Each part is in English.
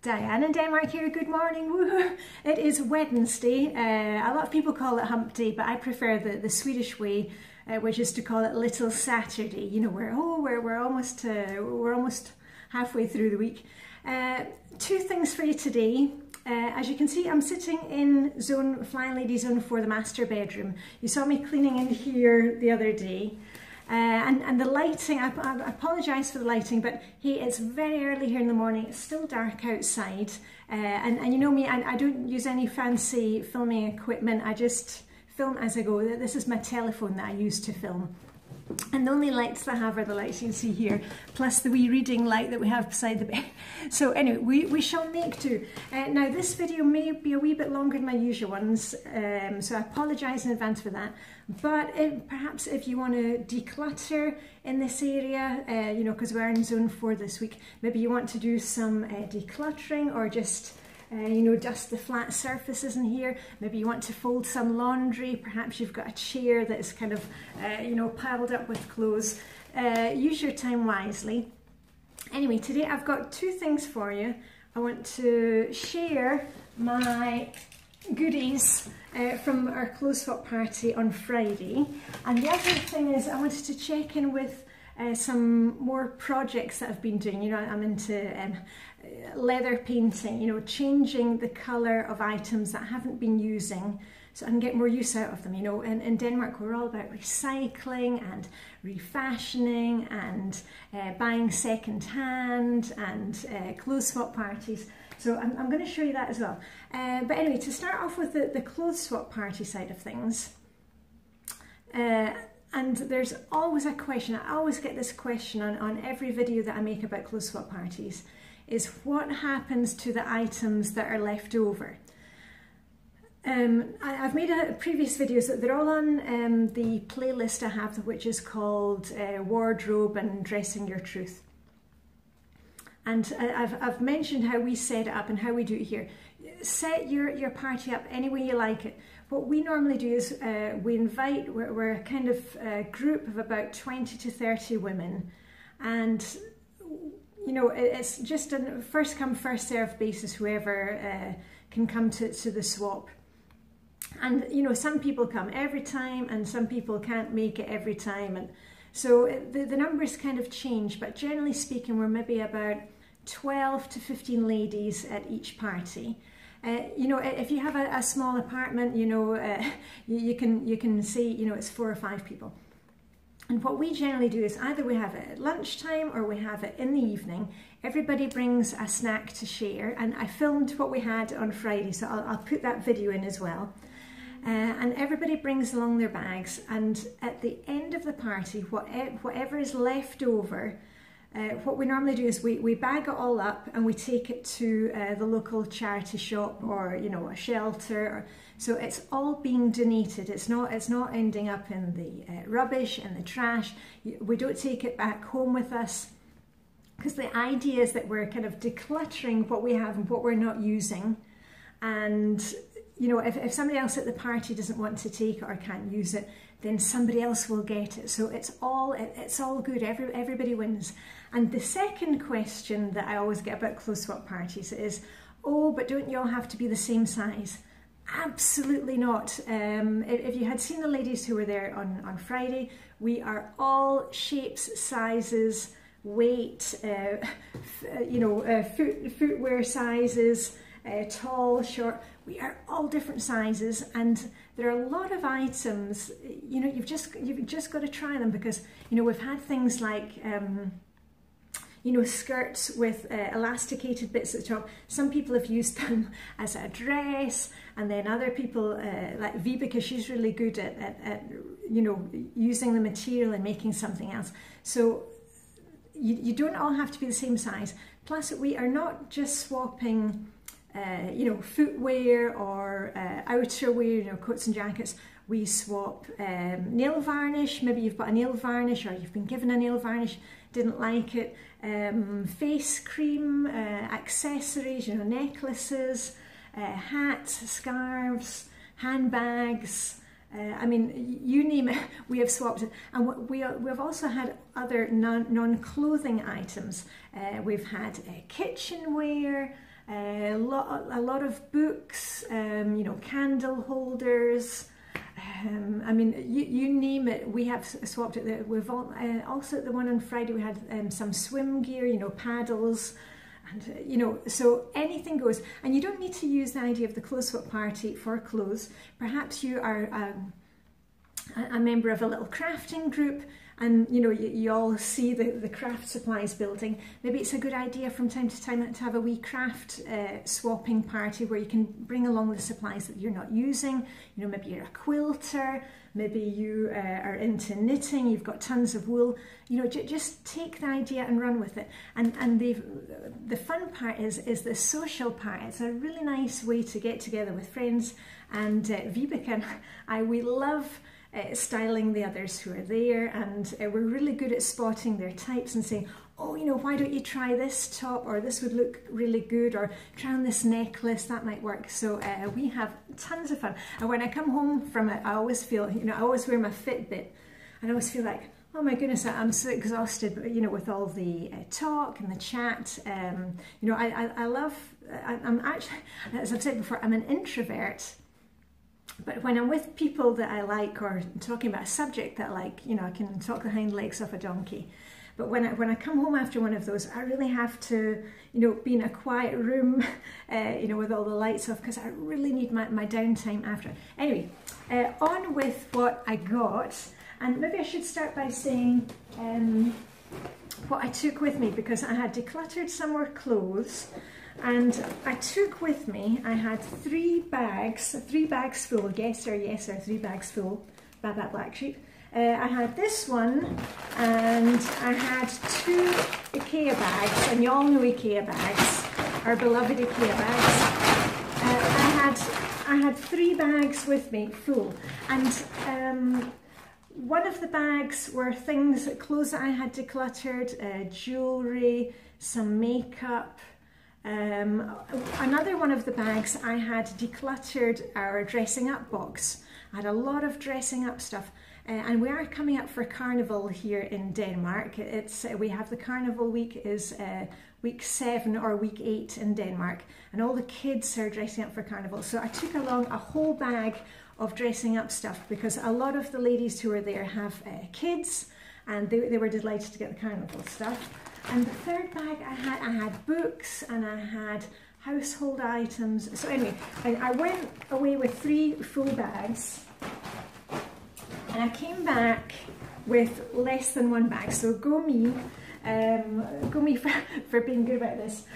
Diane in Denmark here, good morning. Woo-hoo. It is Wednesday. A lot of people call it hump day, but I prefer the Swedish way, which is to call it Little Saturday. You know, we're almost halfway through the week. Two things for you today. As you can see, I'm sitting in Flying Lady Zone 4, the master bedroom. You saw me cleaning in here the other day. And the lighting, I apologise for the lighting, but hey, it's very early here in the morning, it's still dark outside, and you know me, I don't use any fancy filming equipment, I just film as I go. This is my telephone that I use to film. And the only lights that I have are the lights you can see here, plus the wee reading light that we have beside the bed. So anyway, we shall make do. Now this video may be a wee bit longer than my usual ones, so I apologise in advance for that. But perhaps if you want to declutter in this area, you know, because we're in Zone 4 this week, maybe you want to do some decluttering or just you know, dust the flat surfaces in here. Maybe you want to fold some laundry. Perhaps you've got a chair that is kind of, you know, piled up with clothes. Use your time wisely. Anyway, today I've got two things for you. I want to share my goodies from our clothes swap party on Friday. And the other thing is I wanted to check in with some more projects that I've been doing. You know, I'm into leather painting, you know, changing the colour of items that I haven't been using so I can get more use out of them. You know, in Denmark we're all about recycling and refashioning and buying second hand and clothes swap parties. So I'm going to show you that as well. But anyway, to start off with the clothes swap party side of things, and there's always a question, I always get this question on every video that I make about clothes swap parties, is what happens to the items that are left over? I've made previous videos, they're all on the playlist I have, which is called Wardrobe and Dressing Your Truth. And I've mentioned how we set it up and how we do it here. Set your party up any way you like it. What we normally do is we're a kind of group of about 20 to 30 women, and you know, it's just a first come first served basis, whoever can come to the swap. And you know, some people come every time and some people can't make it every time, and so the numbers kind of change, but generally speaking we're maybe about 12 to 15 ladies at each party. You know, if you have a small apartment, you know, you can say, you know, it's 4 or 5 people. And what we generally do is either we have it at lunchtime or we have it in the evening. Everybody brings a snack to share, and I filmed what we had on Friday, so I'll put that video in as well. And everybody brings along their bags, and at the end of the party, whatever is left over, what we normally do is we bag it all up and we take it to the local charity shop or, you know, a shelter. So it's all being donated. It's not ending up in the rubbish and the trash. We don't take it back home with us, because the idea is that we're kind of decluttering what we have and what we're not using. And you know, if somebody else at the party doesn't want to take it or can't use it, then somebody else will get it. So it's all good. Everybody wins. And the second question that I always get about clothes swap parties is, oh, but don't you all have to be the same size? Absolutely not. If you had seen the ladies who were there on Friday, we are all shapes, sizes, weight, you know, footwear sizes, tall, short. We are all different sizes, and there are a lot of items, you know, you've just got to try them, because you know, we've had things like you know, skirts with elasticated bits at the top. Some people have used them as a dress, and then other people, like Vibeke, she's really good at you know, using the material and making something else. So you don't all have to be the same size. Plus, we are not just swapping you know, footwear or outerwear, you know, coats and jackets. We swap nail varnish. Maybe you've got a nail varnish, or you've been given a nail varnish, didn't like it. Face cream, accessories, you know, necklaces, hats, scarves, handbags. I mean, you name it, we have swapped it. And we've also had other non-clothing items. We've had kitchenware, a lot of books, you know, candle holders. I mean, you name it, we have swapped it. We've also at the one on Friday we had some swim gear, you know, paddles, and you know, so anything goes. And you don't need to use the idea of the clothes swap party for clothes. Perhaps you are a member of a little crafting group, and you know, you all see the craft supplies building. Maybe it's a good idea from time to time to have a wee craft swapping party where you can bring along the supplies that you're not using. You know, maybe you're a quilter, maybe you are into knitting, you've got tons of wool. You know, just take the idea and run with it. And the fun part is the social part. It's a really nice way to get together with friends. And Vibeke and we love styling the others who are there, and we're really good at spotting their types and saying, oh, you know, why don't you try this top, or this would look really good, or try on this necklace, that might work. So we have tons of fun. And when I come home from it, I always feel, you know, I always wear my Fitbit, and I always feel like, oh my goodness, I'm so exhausted, you know, with all the talk and the chat. You know, I love, I'm actually, as I've said before, I'm an introvert. But when I'm with people that I like, or talking about a subject that I like, you know, I can talk the hind legs off a donkey. But when I come home after one of those, I really have to, you know, be in a quiet room, you know, with all the lights off, because I really need my downtime after. Anyway, on with what I got. And maybe I should start by saying what I took with me, because I had decluttered some more clothes. And I took with me, I had 3 bags full, yes sir, 3 bags full, Baba Black Sheep. I had this one, and I had 2 IKEA bags, and you all know IKEA bags, our beloved IKEA bags. I had 3 bags with me, full, and one of the bags were things, clothes that I had decluttered, jewellery, some makeup. Another one of the bags, I had decluttered our dressing up box. I had a lot of dressing up stuff, and we are coming up for Carnival here in Denmark. We have the Carnival week is week 7 or week 8 in Denmark, and all the kids are dressing up for Carnival. So I took along a whole bag of dressing up stuff, because a lot of the ladies who are there have kids, and they were delighted to get the Carnival stuff. And the third bag I had books, and I had household items. So anyway, I went away with 3 full bags, and I came back with less than 1 bag. So go me for being good about this.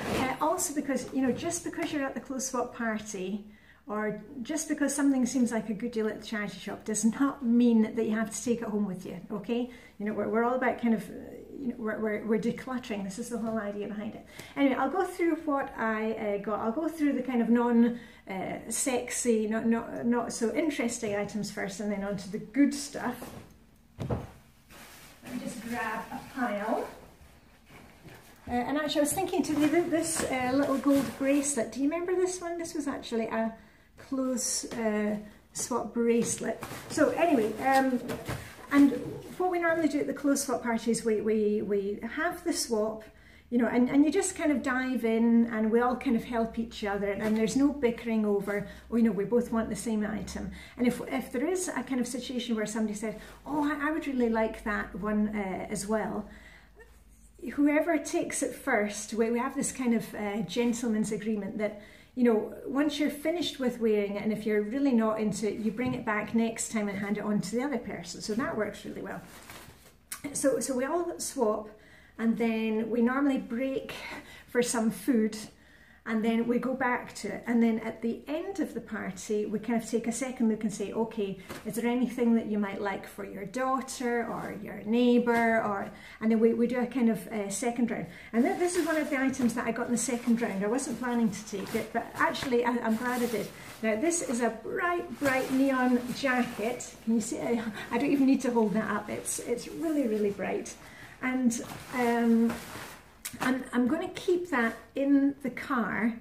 Also because, you know, just because you're at the clothes swap party, or just because something seems like a good deal at the charity shop, does not mean that you have to take it home with you, okay? You know, we're all about kind of, you know, we're decluttering. This is the whole idea behind it. Anyway, I'll go through what I got. I'll go through the kind of non-sexy, not so interesting items first, and then on to the good stuff. Let me just grab a pile. And actually, I was thinking today that this little gold bracelet, do you remember this one? This was actually a clothes swap bracelet. So anyway, and what we normally do at the clothes swap parties, we have the swap, you know, and you just kind of dive in, and we all kind of help each other, and there's no bickering over, oh, you know, we both want the same item. And if there is a kind of situation where somebody said, oh, I would really like that one as well, whoever takes it first, we have this kind of gentleman's agreement that, you know, once you're finished with wearing it, and if you're really not into it, you bring it back next time and hand it on to the other person. So that works really well. So we all swap, and then we normally break for some food, and then we go back to it. And then at the end of the party, we kind of take a second look and say, okay, is there anything that you might like for your daughter or your neighbour? And then we do a kind of second round. And this is one of the items that I got in the second round. I wasn't planning to take it, but actually I'm glad I did. Now this is a bright neon jacket. Can you see? I don't even need to hold that up. It's really bright. And I'm going to keep that in the car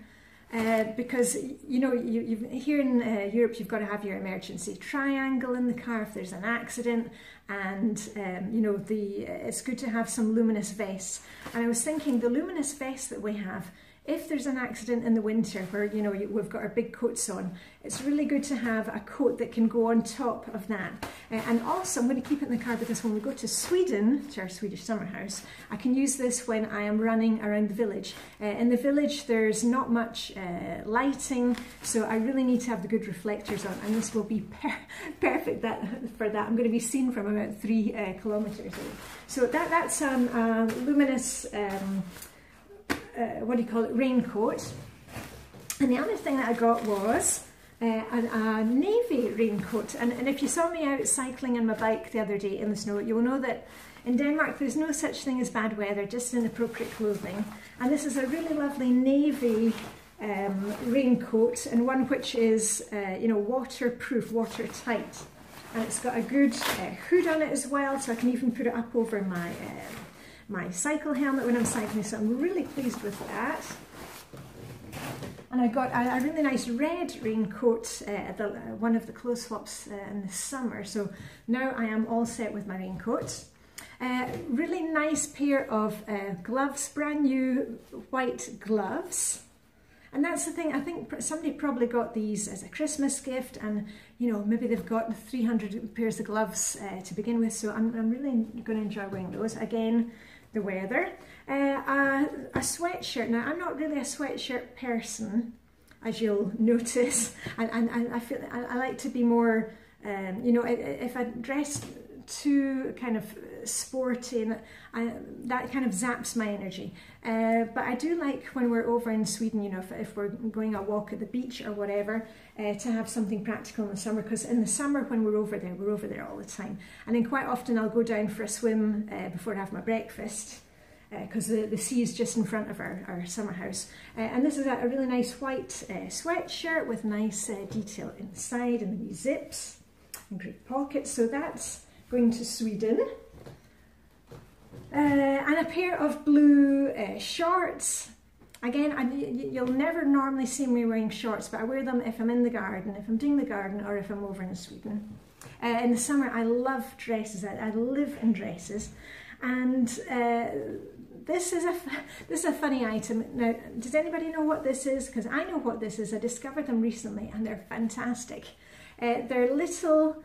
because, you know, here in Europe, you've got to have your emergency triangle in the car if there's an accident, and you know, it's good to have some luminous vests. And I was thinking the luminous vest that we have if there's an accident in the winter where, you know, we've got our big coats on, it's really good to have a coat that can go on top of that. And also, I'm going to keep it in the car because when we go to Sweden, to our Swedish summer house, I can use this when I am running around the village. In the village, there's not much lighting, so I really need to have the good reflectors on, and this will be perfect for that. I'm going to be seen from about 3 kilometres away. So that's a luminous, what do you call it, raincoat. And the other thing that I got was a navy raincoat. And if you saw me out cycling on my bike the other day in the snow, you'll know that in Denmark there's no such thing as bad weather, just inappropriate clothing. And this is a really lovely navy raincoat, and one which is you know, waterproof, watertight. And it's got a good hood on it as well, so I can even put it up over my my cycle helmet when I'm cycling, so I'm really pleased with that. And I got a really nice red raincoat at one of the clothes swaps in the summer, so now I am all set with my raincoat. Really nice pair of gloves, brand new white gloves. And that's the thing, I think somebody probably got these as a Christmas gift, and you know, maybe they've got 300 pairs of gloves to begin with, so I'm really going to enjoy wearing those. Again, the weather. A sweatshirt. Now, I'm not really a sweatshirt person, as you'll notice, and I feel I like to be more, you know, if I dress too kind of sporty, and that kind of zaps my energy. But I do like when we're over in Sweden, you know, if we're going a walk at the beach or whatever, to have something practical in the summer, because in the summer when we're over there all the time. And then quite often I'll go down for a swim before I have my breakfast, because the sea is just in front of our summer house. And this is a really nice white sweatshirt with nice detail inside and the wee zips and great pockets. So that's going to Sweden. And a pair of blue shorts. Again, you'll never normally see me wearing shorts, but I wear them if I'm in the garden, if I'm doing the garden, or if I'm over in Sweden. In the summer, I love dresses. I live in dresses. And this is a funny item. Now, does anybody know what this is? Because I know what this is. I discovered them recently, and they're fantastic. They're little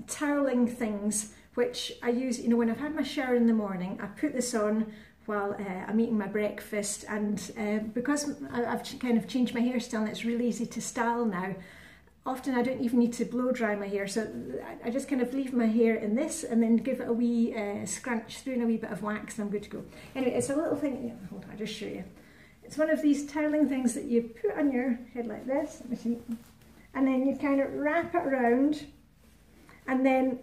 toweling things which I use, you know, when I've had my shower in the morning. I put this on while I'm eating my breakfast, and because I've kind of changed my hairstyle and it's really easy to style now, often I don't even need to blow dry my hair, so I just kind of leave my hair in this and then give it a wee scrunch through in a wee bit of wax, and I'm good to go. Anyway, it's a little thing, hold on, I'll just show you. It's one of these toweling things that you put on your head like this, and then you kind of wrap it around, and then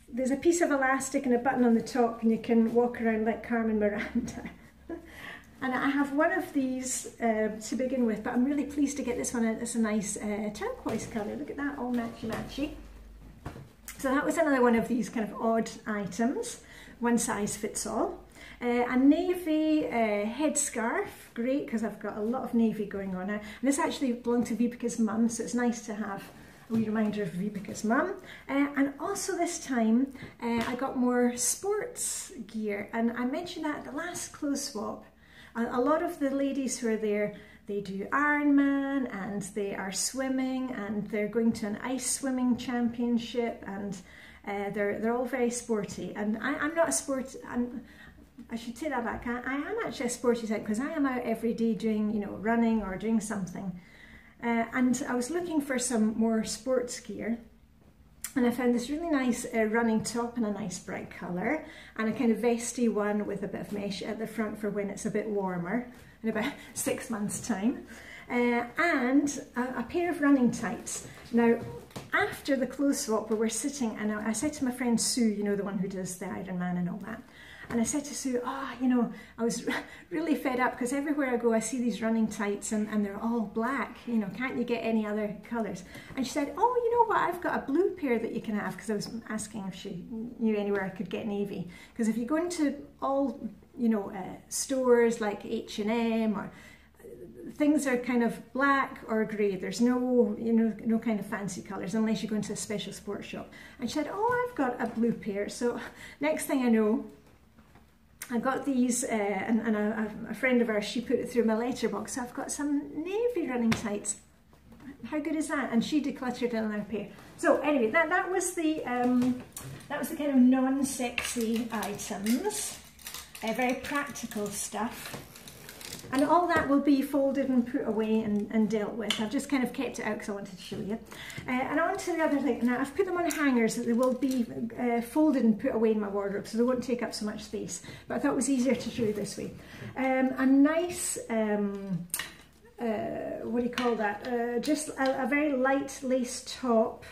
there's a piece of elastic and a button on the top, and you can walk around like Carmen Miranda. And I have one of these to begin with, but I'm really pleased to get this one. It's a nice turquoise colour. Look at that, all matchy-matchy. So that was another one of these kind of odd items. One size fits all. A navy headscarf, great, because I've got a lot of navy going on now. And this actually belonged to Vibeka's mum, so it's nice to have a wee reminder of Vibeka's mum. And also this time I got more sports gear, and I mentioned that at the last clothes swap. A lot of the ladies who are there, they do Ironman, and they are swimming, and they're going to an ice swimming championship, and they're all very sporty. And I'm not a sport. I should take that back. I am actually a sporty type, because I am out every day doing, you know, running or doing something. And I was looking for some more sports gear, and I found this really nice running top in a nice bright colour, and a kind of vesty one with a bit of mesh at the front for when it's a bit warmer in about 6 months' time, and a pair of running tights. Now, after the clothes swap, we were sitting, and I said to my friend Sue, you know, the one who does the Ironman and all that, and I said to Sue, you know, I was really fed up, because everywhere I go I see these running tights, and they're all black, you know, can't you get any other colours? And she said, oh, you know what, I've got a blue pair that you can have, because I was asking if she knew anywhere I could get navy. Because if you go into all, you know, stores like H&M, or things are kind of black or grey, there's no, you know, no kind of fancy colours, unless you go into a special sports shop. And she said, oh, I've got a blue pair. So next thing I know, I got these, and a friend of ours, she put it through my letterbox. So I've got some navy running tights. How good is that? And she decluttered another pair. So anyway, that was the kind of non-sexy items, very practical stuff. And all that will be folded and put away and dealt with. I've just kind of kept it out because I wanted to show you. And on to the other thing. Now, I've put them on hangers that they will be folded and put away in my wardrobe, so they won't take up so much space. But I thought it was easier to do this way. A nice, what do you call that? Just a very light lace top.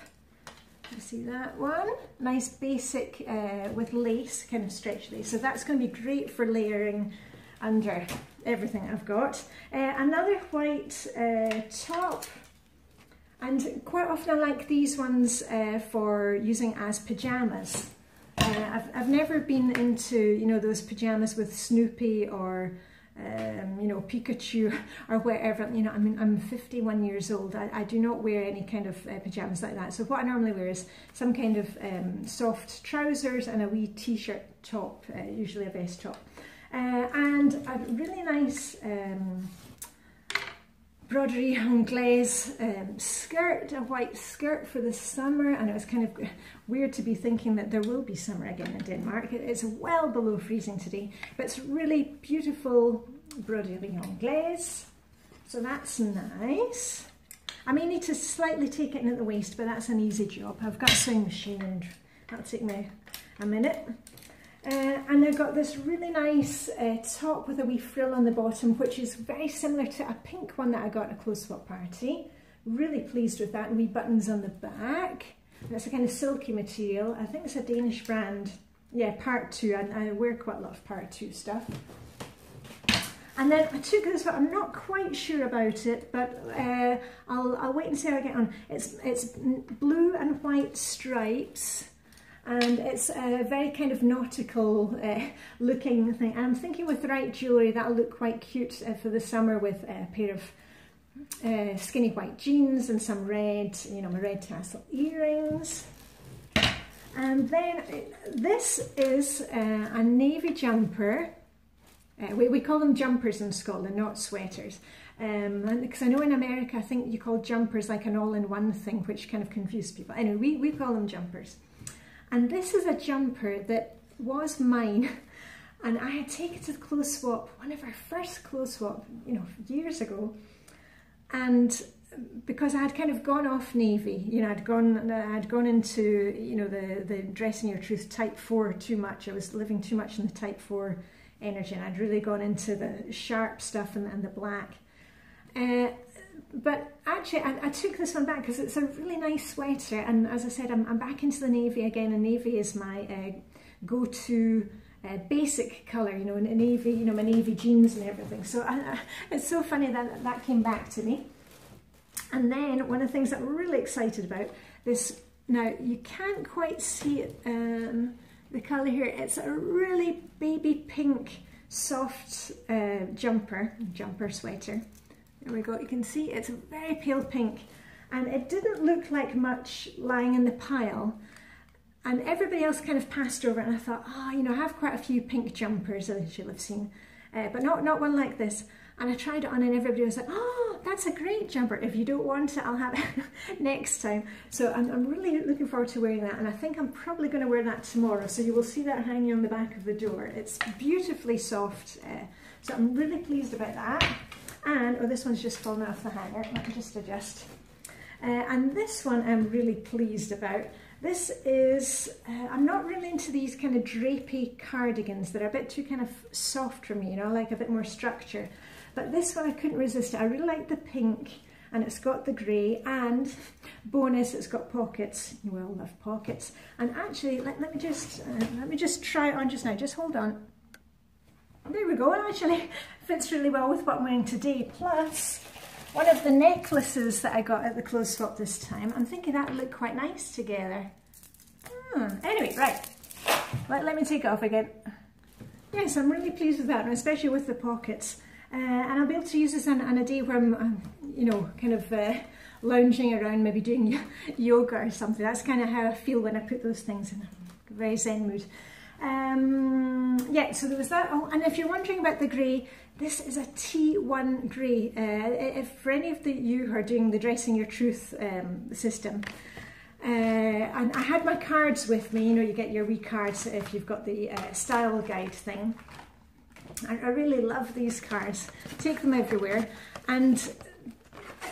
You see that one? Nice basic with lace, kind of stretch lace. So that's going to be great for layering under everything I've got. Another white top, and quite often I like these ones for using as pyjamas. I've never been into, you know, those pyjamas with Snoopy or you know, Pikachu or whatever. You know, I mean, I'm 51 years old. I do not wear any kind of pyjamas like that. So what I normally wear is some kind of soft trousers and a wee t-shirt top, usually a vest top. And a really nice broderie anglaise skirt, a white skirt for the summer. And it was kind of weird to be thinking that there will be summer again in Denmark. It's well below freezing today, but it's really beautiful broderie anglaise. So that's nice. I may need to slightly take it in at the waist, but that's an easy job. I've got a sewing machine and that'll take me a minute. And they've got this really nice top with a wee frill on the bottom, which is very similar to a pink one that I got at a clothes swap party. Really pleased with that. And wee buttons on the back. And it's a kind of silky material. I think it's a Danish brand. Yeah, Part 2. I wear quite a lot of Part 2 stuff. And then I took this one. I'm not quite sure about it, but I'll wait and see how I get on. It's blue and white stripes. And it's a very kind of nautical looking thing. And I'm thinking with the right jewellery that'll look quite cute for the summer with a pair of skinny white jeans and some red, you know, my red tassel earrings. And then this is a navy jumper. We call them jumpers in Scotland, not sweaters. Because I know in America I think you call jumpers like an all-in-one thing, which kind of confused people. Anyway, we call them jumpers. And this is a jumper that was mine, and I had taken it to the clothes swap, one of our first clothes swap, you know, years ago. And because I had kind of gone off navy, you know, I'd gone into, you know, the dressing your truth type 4 too much. I was living too much in the type 4 energy, and I'd really gone into the sharp stuff and the black. But actually, I took this one back because it's a really nice sweater, and as I said, I'm back into the navy again, and navy is my go-to basic colour, you know, navy, you know, my navy jeans and everything. So it's so funny that that came back to me. And then one of the things that I'm really excited about, this, now you can't quite see it, the colour here, it's a really baby pink soft jumper sweater. There we go, you can see it's a very pale pink, and it didn't look like much lying in the pile, and everybody else kind of passed over it, and I thought, oh, you know, I have quite a few pink jumpers that you'll have seen, but not one like this. And I tried it on and everybody was like, oh, that's a great jumper. If you don't want it, I'll have it next time. So I'm really looking forward to wearing that, and I think I'm probably going to wear that tomorrow, so you will see that hanging on the back of the door. It's beautifully soft, so I'm really pleased about that. And, oh, this one's just fallen off the hanger. Let me just adjust. And this one I'm really pleased about. This is, I'm not really into these kind of drapey cardigans that are a bit too kind of soft for me, you know, like a bit more structure. But this one I couldn't resist it. I really like the pink, and it's got the grey, and bonus, it's got pockets. You will love pockets. And actually, let me just try it on just now. Just hold on. There we go, it actually fits really well with what I'm wearing today. Plus, one of the necklaces that I got at the clothes swap this time, I'm thinking that would look quite nice together. Anyway, right, let me take it off again. Yes, I'm really pleased with that, and especially with the pockets. And I'll be able to use this on a day where I'm, you know, kind of lounging around, maybe doing yoga or something. That's kind of how I feel when I put those things in a very zen mood. Yeah, so there was that. Oh, and if you're wondering about the grey, this is a T1 grey. If for any of you who are doing the Dressing Your Truth system, and I had my cards with me, you know, you get your wee cards if you've got the style guide thing. I really love these cards, take them everywhere, and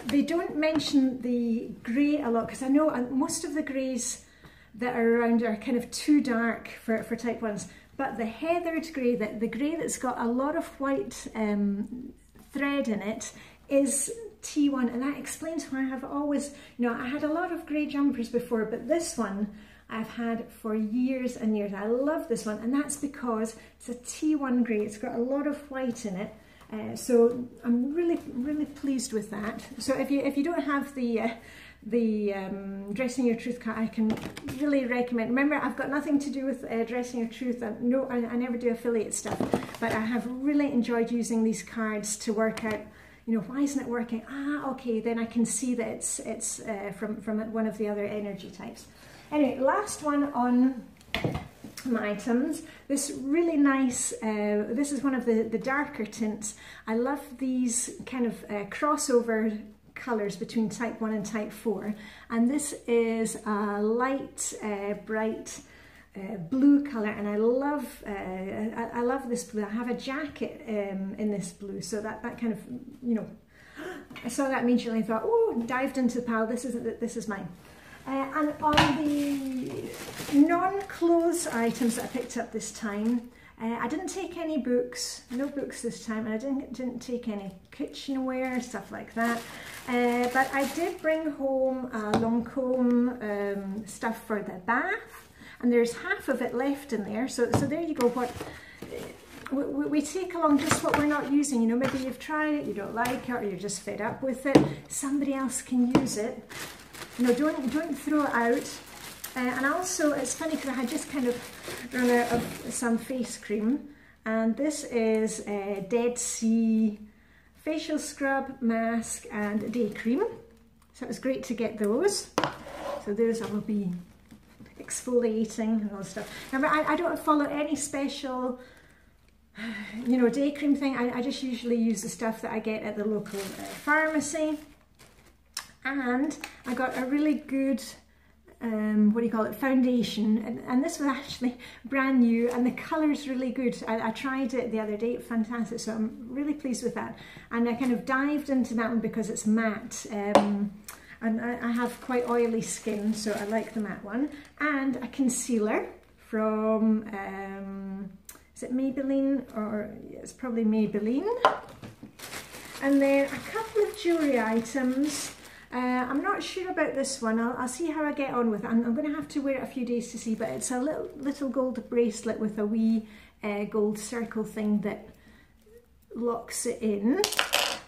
they don't mention the grey a lot, because I know most of the greys that are around are kind of too dark for type 1s, but the heathered grey, the grey that's got a lot of white thread in it, is T1, and that explains why I have always, you know, I had a lot of grey jumpers before, but this one I've had for years and years. I love this one, and that's because it's a T1 grey. It's got a lot of white in it, so I'm really pleased with that. So if you don't have the Dressing Your Truth card, I can really recommend. Remember, I've got nothing to do with Dressing Your Truth. No, I never do affiliate stuff, but I have really enjoyed using these cards to work out, you know, why isn't it working? Ah, okay, then I can see that it's from one of the other energy types. Anyway, last one on my items. This really nice, this is one of the darker tints. I love these kind of crossover colours between type 1 and type 4, and this is a light bright blue colour, and I love this blue. I have a jacket in this blue, so that kind of, you know, I saw that immediately and thought, oh, dived into the pile, this is mine. And on the non-clothes items that I picked up this time, I didn't take any books, no books this time, and I didn't take any kitchenware, stuff like that. But I did bring home a Lancome stuff for the bath, and there's half of it left in there. So there you go. What we take along just what we're not using. You know, maybe you've tried it, you don't like it, or you're just fed up with it. Somebody else can use it. You know, don't throw it out. And also, it's funny because I had just kind of run out of some face cream, and this is Dead Sea facial scrub, mask, and day cream. So it was great to get those. So those I will be exfoliating and all stuff. Now, I don't follow any special, you know, day cream thing. I just usually use the stuff that I get at the local pharmacy. And I got a really good, what do you call it, foundation, and this was actually brand new, and the colour's really good. I tried it the other day, fantastic, so I'm really pleased with that. And I kind of dived into that one because it's matte, and I have quite oily skin, so I like the matte one. And a concealer from, is it Maybelline, or it's probably Maybelline. And then a couple of jewellery items. I'm not sure about this one. I'll see how I get on with it. I'm going to have to wear it a few days to see, but it's a little gold bracelet with a wee gold circle thing that locks it in,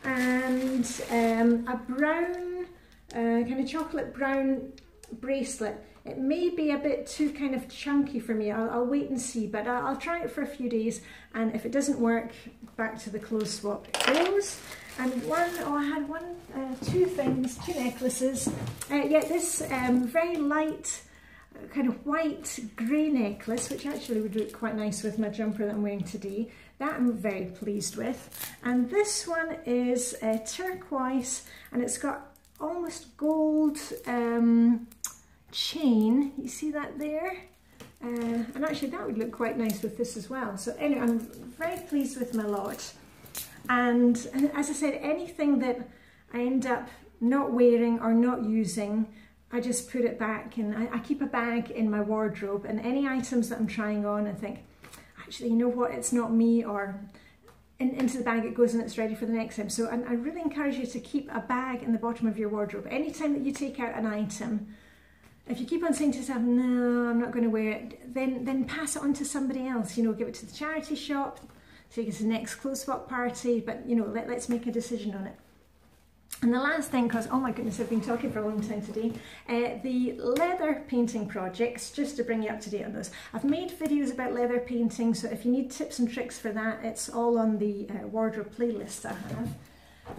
and a brown, kind of chocolate brown bracelet. It may be a bit too kind of chunky for me. I'll wait and see, but I'll try it for a few days, and if it doesn't work, back to the clothes swap it goes. And I had two things, two necklaces. Yeah, this very light, kind of white grey necklace, which actually would look quite nice with my jumper that I'm wearing today. That I'm very pleased with. And this one is turquoise, and it's got almost gold chain. You see that there? And actually that would look quite nice with this as well. So anyway, I'm very pleased with my lot. And as I said, anything that I end up not wearing or not using, I just put it back, and I keep a bag in my wardrobe, and any items that I'm trying on, I think, actually, you know what, it's not me, or into the bag it goes and it's ready for the next time. So I really encourage you to keep a bag in the bottom of your wardrobe. Anytime that you take out an item, if you keep on saying to yourself, no, I'm not going to wear it, then pass it on to somebody else, you know, give it to the charity shop, take it to the next clothes swap party, but you know, let's make a decision on it. And the last thing, because oh my goodness, I've been talking for a long time today, the leather painting projects, just to bring you up to date on those. I've made videos about leather painting, so if you need tips and tricks for that, it's all on the wardrobe playlist I have.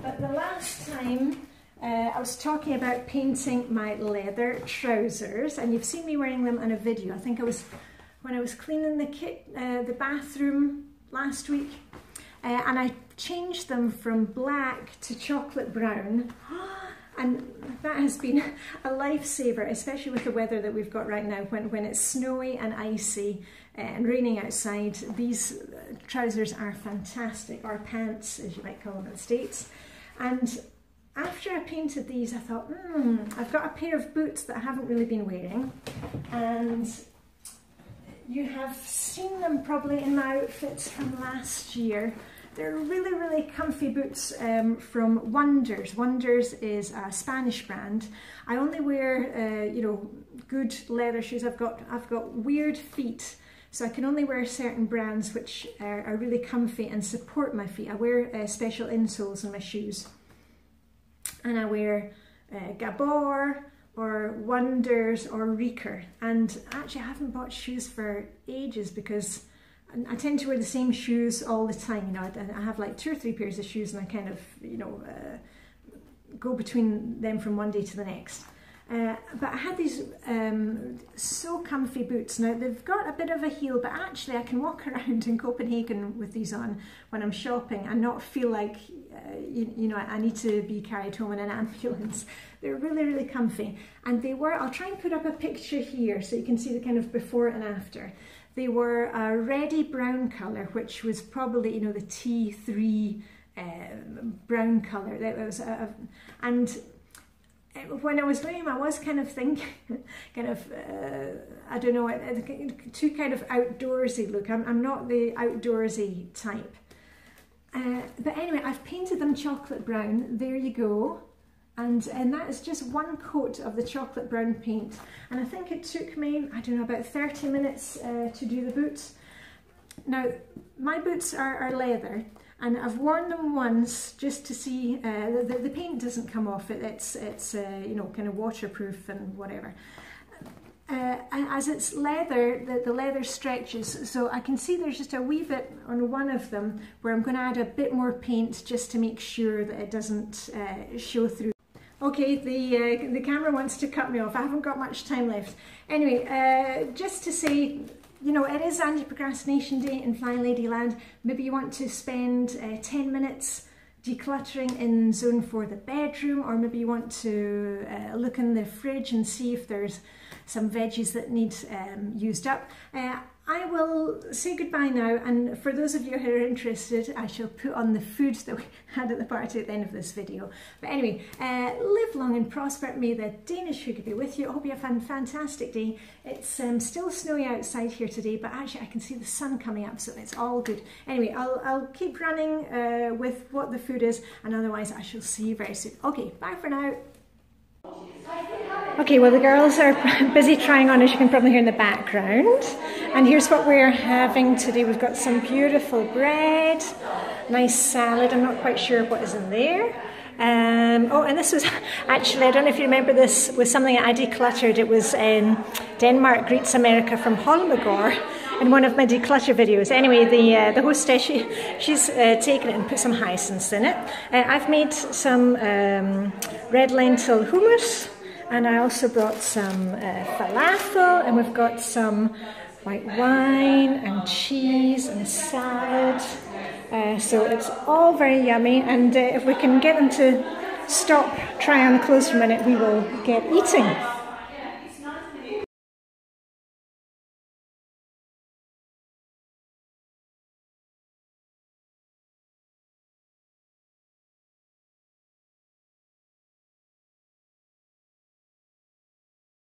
But the last time I was talking about painting my leather trousers, and you've seen me wearing them in a video. I think I was when I was cleaning the bathroom last week, and I changed them from black to chocolate brown. And that has been a lifesaver, especially with the weather that we've got right now, when it's snowy and icy and raining outside. These trousers are fantastic, or pants as you might call them in the States. And after I painted these, I thought, I've got a pair of boots that I haven't really been wearing, and you have seen them probably in my outfits from last year. They're really, really comfy boots from Wonders. Wonders is a Spanish brand. I only wear, you know, good leather shoes. I've got weird feet, so I can only wear certain brands which are really comfy and support my feet. I wear special insoles in my shoes, and I wear Gabor or Wonders or Rieker. And actually, I haven't bought shoes for ages because I tend to wear the same shoes all the time. You know, I have like 2 or 3 pairs of shoes, and I kind of, you know, go between them from one day to the next. But I had these so comfy boots. Now they've got a bit of a heel, but actually I can walk around in Copenhagen with these on when I'm shopping and not feel like you know, I need to be carried home in an ambulance. They're really, really comfy, and they were, I'll try and put up a picture here so you can see the kind of before and after. They were a reddy brown colour, which was probably, you know, the T3 brown colour. That was, and when I was wearing them, I was kind of thinking, kind of, I don't know, too kind of outdoorsy look. I'm not the outdoorsy type. But anyway, I've painted them chocolate brown. There you go. And that is just one coat of the chocolate brown paint. And I think it took me, I don't know, about 30 minutes to do the boots. Now, my boots are leather, and I've worn them once just to see, the paint doesn't come off. It's you know, kind of waterproof and whatever. As it's leather, the leather stretches, so I can see there's just a wee bit on one of them where I'm going to add a bit more paint just to make sure that it doesn't show through. Okay, the camera wants to cut me off. I haven't got much time left. Anyway, just to say, you know, it is Anti-Procrastination Day in Flying Lady Land. Maybe you want to spend 10 minutes decluttering in Zone 4 the bedroom, or maybe you want to look in the fridge and see if there's some veggies that need used up. I will say goodbye now, and for those of you who are interested, I shall put on the food that we had at the party at the end of this video. But anyway, live long and prosper. May the Danish Hygge be with you. I hope you have a fantastic day. It's still snowy outside here today, but actually I can see the sun coming up, so it's all good. Anyway, I'll keep running with what the food is, and otherwise I shall see you very soon. Okay, bye for now. Okay, well the girls are busy trying on, as you can probably hear in the background. And here's what we're having today. We've got some beautiful bread, nice salad. I'm not quite sure what is in there. Oh, and this was actually, I don't know if you remember, this was something I decluttered. It was Denmark Greets America from Holmegaard in one of my declutter videos. Anyway, the hostess, she's taken it and put some hyacinths in it. I've made some red lentil hummus, and I also brought some falafel, and we've got some white wine and cheese and salad. So it's all very yummy, and if we can get them to stop, try on the clothes for a minute, we will get eating.